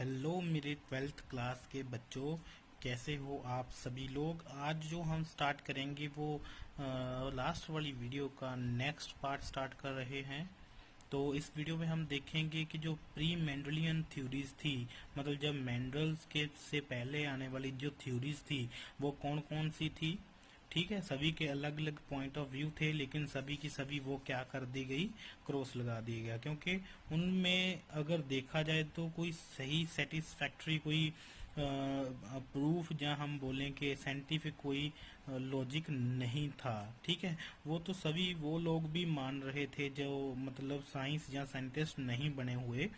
Hello मेरे twelfth class के बच्चों, कैसे हो आप सभी लोग। आज जो हम स्टार्ट करेंगे वो लास्ट वाली वीडियो का नेक्स्ट पार्ट स्टार्ट कर रहे हैं। तो इस वीडियो में हम देखेंगे कि जो प्री मेंडलियन थ्योरीज थी, मतलब जब मेंडल्स के से पहले आने वाली जो थ्योरीज थी वो कौन कौन सी थी। ठीक है, सभी के अलग अलग पॉइंट ऑफ व्यू थे, लेकिन सभी की सभी वो क्या कर दी गई, क्रॉस लगा दिया गया, क्योंकि उनमें अगर देखा जाए तो कोई सही सेटिस्फैक्ट्री कोई प्रूफ, जहाँ हम बोलें कि साइंटिफिक कोई लॉजिक नहीं था। ठीक है, वो तो सभी वो लोग भी मान रहे थे जो मतलब साइंस या साइंटिस्ट नहीं बने हुए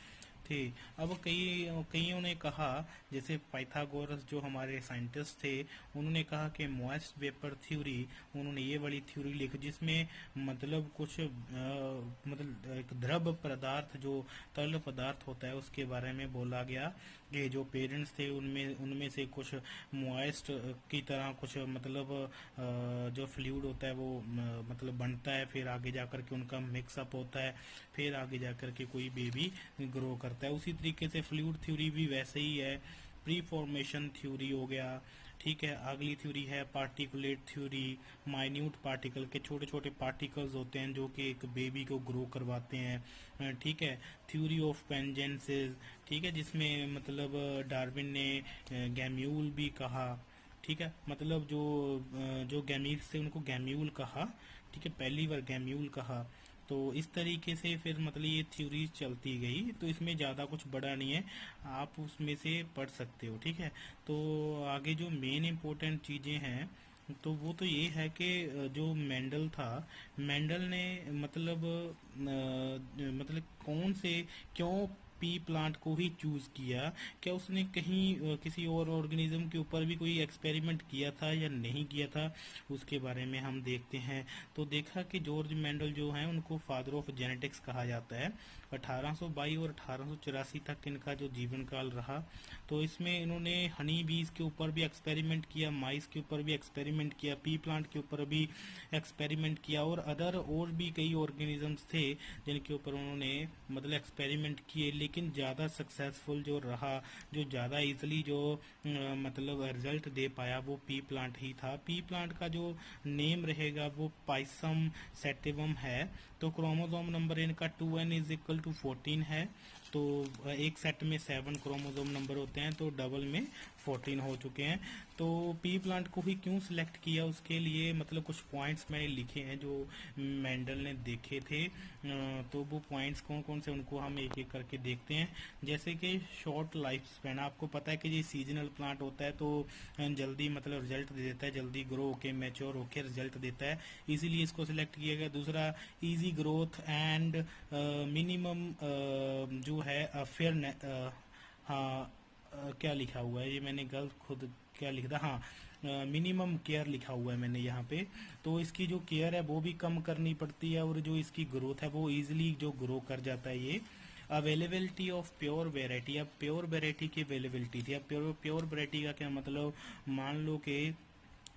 थे। अब कईयों ने कहा, जैसे पाइथागोरस जो हमारे साइंटिस्ट थे, उन्होंने कहा कि मॉइस्ट वेपर थ्योरी, उन्होंने ये वाली थ्योरी लिखी जिसमें मतलब कुछ मतलब एक द्रव पदार्थ जो तरल पदार्थ होता है उसके बारे में बोला गया कि जो पेरेंट्स थे उनमें उनमें से कुछ मॉइस्ट की तरह कुछ मतलब जो फ्लूइड होता है वो मतलब बनता है, फिर आगे जाकर के उनका मिक्सअप होता है, फिर आगे जाकर के कोई बेबी ग्रो करता है। उसी तरीके से फ्लूइड थ्योरी भी वैसे ही है। प्री फॉर्मेशन थ्योरी हो गया। ठीक है, अगली थ्योरी है पार्टिकुलेट थ्योरी। माइन्यूट पार्टिकल के छोटे छोटे पार्टिकल्स होते हैं जो कि एक बेबी को ग्रो करवाते हैं। ठीक है, थ्योरी ऑफ पेंजेंसेस। ठीक है, जिसमें मतलब डार्विन ने गैम्यूल भी कहा। ठीक है, मतलब जो गैमीट्स थे उनको गैम्यूल कहा। ठीक है, पहली बार गैम्यूल कहा। तो इस तरीके से फिर मतलब ये थ्योरी चलती गई, तो इसमें ज़्यादा कुछ बड़ा नहीं है, आप उसमें से पढ़ सकते हो। ठीक है, तो आगे जो मेन इम्पोर्टेंट चीज़ें हैं तो वो तो ये है कि जो मेंडल था, मेंडल ने मतलब कौन से क्यों पी प्लांट को ही चूज किया। क्या उसने कहीं किसी और ऑर्गेनिज्म के ऊपर भी कोई एक्सपेरिमेंट किया था या नहीं किया था, उसके बारे में हम देखते हैं। तो देखा कि जॉर्ज मेंडल जो हैं उनको फादर ऑफ जेनेटिक्स कहा जाता है। 1822 और 1884 तक इनका जो जीवन काल रहा, तो इसमें इन्होंने हनी बीज के ऊपर भी एक्सपेरिमेंट किया, माइस के ऊपर भी एक्सपेरिमेंट किया, पी प्लांट के ऊपर भी एक्सपेरिमेंट किया, और भी कई ऑर्गेनिजम्स थे जिनके ऊपर उन्होंने मतलब एक्सपेरिमेंट किए। लेकिन ज़्यादा सक्सेसफुल जो रहा, जो ज़्यादा इजली जो मतलब रिजल्ट दे पाया, वो पी प्लांट ही था। पी प्लांट का जो नेम रहेगा वो पाइसम सेटिवम है। तो क्रोमोसोम नंबर इनका 2n इज इक्वल टू 14 है। तो एक सेट में 7 क्रोमोसोम नंबर होते हैं, तो डबल में 14 हो चुके हैं। तो पी प्लांट को ही क्यों सिलेक्ट किया, उसके लिए मतलब कुछ पॉइंट्स मैंने लिखे हैं जो मेंडल ने देखे थे। तो वो पॉइंट्स कौन कौन से, उनको हम एक एक करके देखते हैं। जैसे कि शॉर्ट लाइफ स्पैन, आपको पता है कि ये सीजनल प्लांट होता है, तो जल्दी मतलब रिजल्ट दे देता है, जल्दी ग्रो होके मैच्योर होके रिजल्ट देता है, इसीलिए इसको सिलेक्ट किया गया। दूसरा, इजी ग्रोथ एंड मिनिमम जो है फेयर, हाँ क्या लिखा हुआ है, ये मैंने गलत खुद क्या लिखा था, हाँ मिनिमम केयर लिखा हुआ है मैंने यहाँ पे। तो इसकी जो केयर है वो भी कम करनी पड़ती है, और जो इसकी ग्रोथ है वो इजीली जो ग्रो कर जाता है ये। अवेलेबिलिटी ऑफ प्योर वेराइटी, अब प्योर वेराइटी की अवेलेबिलिटी थी। अब प्योर वेराइटी का क्या मतलब, मान लो कि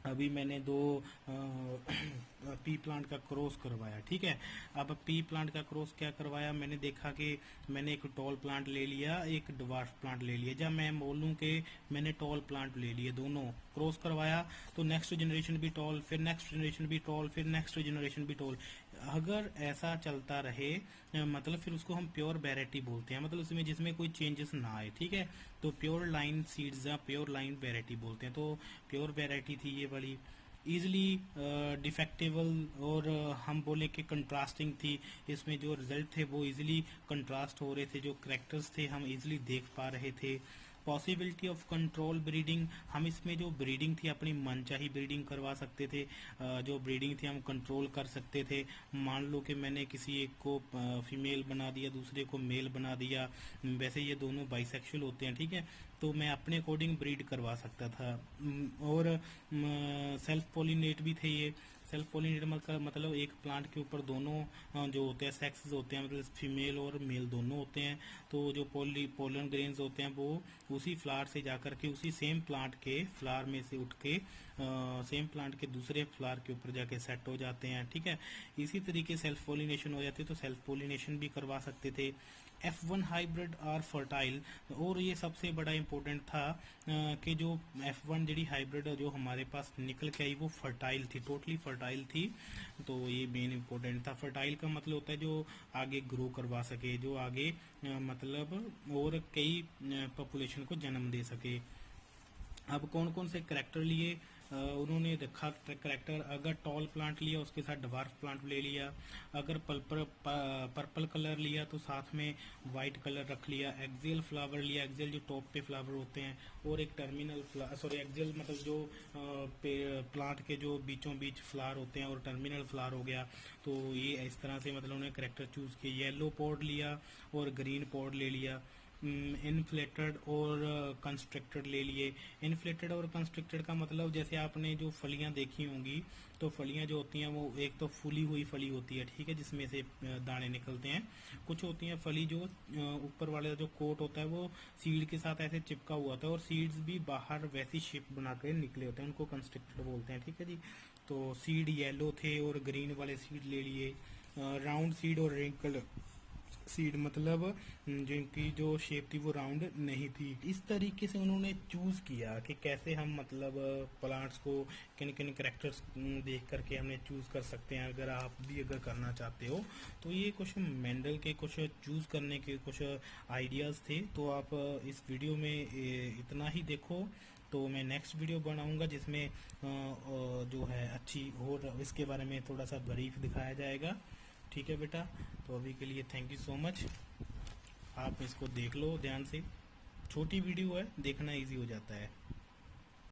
अभी मैंने दो पी प्लांट का क्रॉस करवाया। ठीक है, अब पी प्लांट का क्रॉस क्या करवाया, मैंने देखा कि मैंने एक टॉल प्लांट ले लिया, एक ड्वार्फ प्लांट ले लिया। जब मैं बोलूं कि मैंने टॉल प्लांट ले लिए, दोनों क्रॉस करवाया, तो नेक्स्ट जनरेशन भी टॉल, फिर नेक्स्ट जनरेशन भी टॉल, फिर नेक्स्ट जनरेशन भी टॉल। अगर ऐसा चलता रहे मतलब फिर उसको हम प्योर वेराइटी बोलते हैं, मतलब उसमें जिसमें कोई चेंजेस ना आए। ठीक है, तो प्योर लाइन सीड्स या प्योर लाइन वेराइटी बोलते हैं। तो प्योर वेराइटी थी ये वाली, इजिली डिफेक्टेबल, और हम बोले कि कंट्रास्टिंग थी। इसमें जो रिजल्ट थे वो इजिली कंट्रास्ट हो रहे थे, जो करेक्टर्स थे हम इजिली देख पा रहे थे। पॉसिबिलिटी ऑफ कंट्रोल ब्रीडिंग, हम इसमें जो ब्रीडिंग थी अपनी मनचाही ब्रीडिंग करवा सकते थे, जो ब्रीडिंग थी हम कंट्रोल कर सकते थे। मान लो कि मैंने किसी एक को फीमेल बना दिया, दूसरे को मेल बना दिया, वैसे ये दोनों बाइसेक्सुअल होते हैं। ठीक है, तो मैं अपने अकॉर्डिंग ब्रीड करवा सकता था। और सेल्फ पोलिनेट भी थे ये। सेल्फ पोलिनेट का मतलब एक प्लांट के ऊपर दोनों जो होते हैं सेक्सेस होते हैं, मतलब फीमेल और मेल दोनों होते हैं। तो जो पोलन ग्रेन्स होते हैं वो उसी फ्लावर से जाकर के उसी सेम प्लांट के फ्लावर में से उठ के सेम प्लांट के दूसरे फ्लावर के ऊपर जाके सेट हो जाते हैं। ठीक है, इसी तरीके सेल्फ पोलिनेशन हो जाती है, तो सेल्फ पोलिनेशन भी करवा सकते थे। F1 hybrid are fertile. और ये सबसे बड़ा इम्पोर्टेंट था कि जो F1 जड़ी हाइब्रिड जो हमारे पास निकल के आई वो फर्टाइल थी, टोटली फर्टाइल थी। तो ये मेन इम्पोर्टेंट था। फर्टाइल का मतलब होता है जो आगे ग्रो करवा सके, जो आगे मतलब और कई पॉपुलेशन को जन्म दे सके। अब कौन कौन से करेक्टर लिए उन्होंने रखा करेक्टर, अगर टॉल प्लांट लिया उसके साथ डवार्फ प्लांट ले लिया, अगर पर्पल कलर लिया तो साथ में वाइट कलर रख लिया, एक्सियल फ्लावर लिया, एक्सियल जो टॉप पे फ्लावर होते हैं, और एक टर्मिनल सॉरी एक्सियल मतलब जो प्लांट के जो बीचों बीच फ्लावर होते हैं, और टर्मिनल फ्लावर हो गया। तो ये इस तरह से मतलब उन्होंने करेक्टर चूज किए। येलो पॉड लिया और ग्रीन पॉड ले लिया। इन्फ्लेटेड और कंस्ट्रक्टेड ले लिए। इन्फ्लेटेड और कंस्ट्रक्टेड का मतलब जैसे आपने जो फलियां देखी होंगी, तो फलियां जो होती हैं वो एक तो फूली हुई फली होती है, ठीक है, जिसमें से दाने निकलते हैं। कुछ होती हैं फली जो ऊपर वाला जो कोट होता है वो सीड के साथ ऐसे चिपका हुआ होता है, और सीड्स भी बाहर वैसी शेप बना कर निकले होते हैं, उनको कंस्ट्रक्टेड बोलते हैं, ठीक है जी। तो सीड येलो थे और ग्रीन वाले सीड ले लिए। राउंड सीड और रिंकल सीड मतलब जिनकी जो शेप थी वो राउंड नहीं थी। इस तरीके से उन्होंने चूज किया कि कैसे हम मतलब प्लांट्स को किन किन करेक्टर्स देख करके हमने चूज कर सकते हैं, अगर आप भी अगर करना चाहते हो। तो ये कुछ मेंडल के कुछ चूज करने के कुछ आइडियाज थे। तो आप इस वीडियो में इतना ही देखो। तो मैं नेक्स्ट वीडियो बनाऊंगा जिसमें जो है अच्छी और इसके बारे में थोड़ा सा ब्रीफ दिखाया जाएगा। ठीक है बेटा, तो अभी के लिए थैंक यू सो मच। आप इसको देख लो ध्यान से, छोटी वीडियो है, देखना इजी हो जाता है।